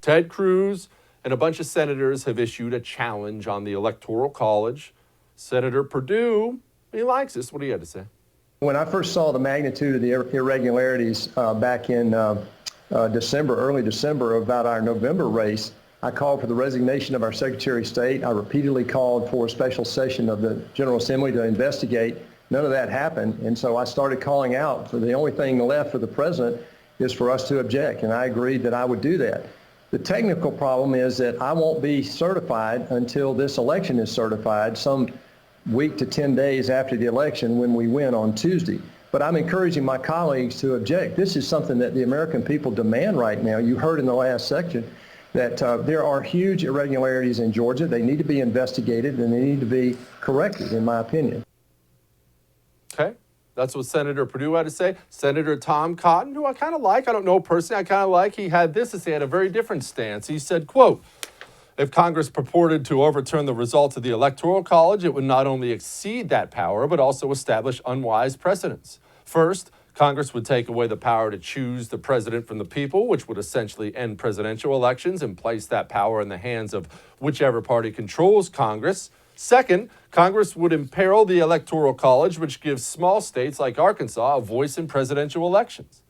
Ted Cruz and a bunch of senators have issued a challenge on the Electoral College. Senator Perdue, he likes this. What do you have to say? When I first saw the magnitude of the irregularities back in early December, about our November race, I called for the resignation of our Secretary of State. I repeatedly called for a special session of the General Assembly to investigate. None of that happened, and so I started calling out for the only thing left for the president is for us to object, and I agreed that I would do that. The technical problem is that I won't be certified until this election is certified, some week to 10 days after the election when we win on Tuesday. But I'm encouraging my colleagues to object. This is something that the American people demand right now. You heard in the last section that there are huge irregularities in Georgia. They need to be investigated and they need to be corrected, in my opinion. Okay, that's what Senator Perdue had to say. Senator Tom Cotton, who I kind of like, I don't know personally, I kind of like, he had this to say, had a very different stance. He said, quote, if Congress purported to overturn the results of the Electoral College, it would not only exceed that power, but also establish unwise precedents. First, Congress would take away the power to choose the president from the people, which would essentially end presidential elections and place that power in the hands of whichever party controls Congress. Second, Congress would imperil the Electoral College, which gives small states like Arkansas a voice in presidential elections.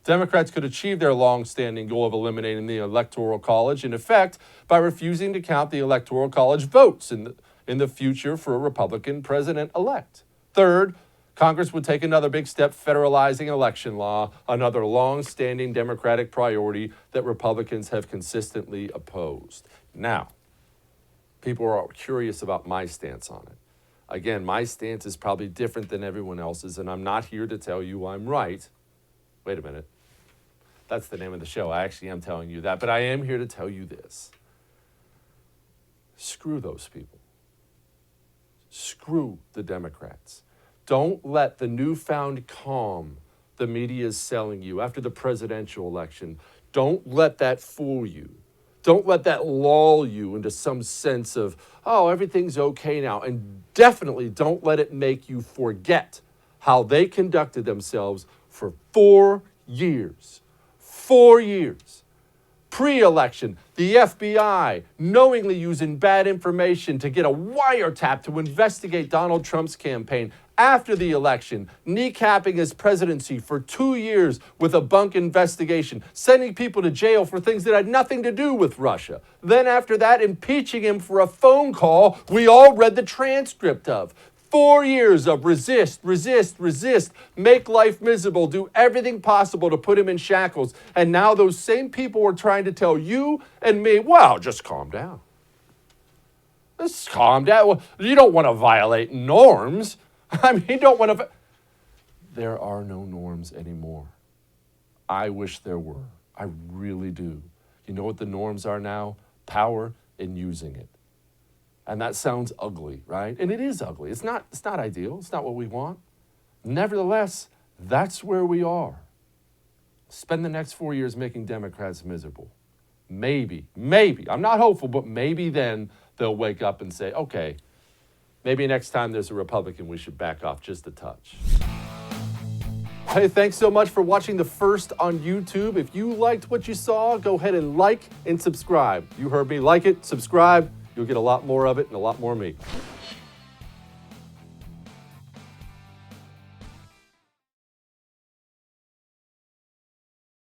Democrats could achieve their long-standing goal of eliminating the Electoral College, in effect, by refusing to count the Electoral College votes in the future for a Republican president-elect. Third, Congress would take another big step federalizing election law, another long-standing Democratic priority that Republicans have consistently opposed. Now, people are curious about my stance on it. Again, my stance is probably different than everyone else's, and I'm not here to tell you I'm right. Wait a minute. That's the name of the show. I actually am telling you that, but I am here to tell you this. Screw those people. Screw the Democrats. Don't let the newfound calm the media is selling you after the presidential election, don't let that fool you. Don't let that lull you into some sense of, oh, everything's okay now. And definitely don't let it make you forget how they conducted themselves for 4 years. 4 years. Pre-election, the FBI knowingly using bad information to get a wiretap to investigate Donald Trump's campaign. After the election, kneecapping his presidency for 2 years with a bunk investigation, sending people to jail for things that had nothing to do with Russia. Then after that, impeaching him for a phone call we all read the transcript of. 4 years of resist, resist, resist, make life miserable, do everything possible to put him in shackles. And now those same people are trying to tell you and me, well, just calm down. Just calm down. Well, you don't want to violate norms. I mean, you don't want to. There are no norms anymore. I wish there were. I really do. You know what the norms are now? Power and using it. And that sounds ugly, right? And it is ugly. It's not ideal. It's not what we want. Nevertheless, that's where we are. Spend the next 4 years making Democrats miserable. Maybe, I'm not hopeful, but maybe then they'll wake up and say, okay, maybe next time there's a Republican, we should back off just a touch. Hey, thanks so much for watching The First on YouTube. If you liked what you saw, go ahead and like and subscribe. You heard me. Like it, subscribe. You'll get a lot more of it and a lot more of me.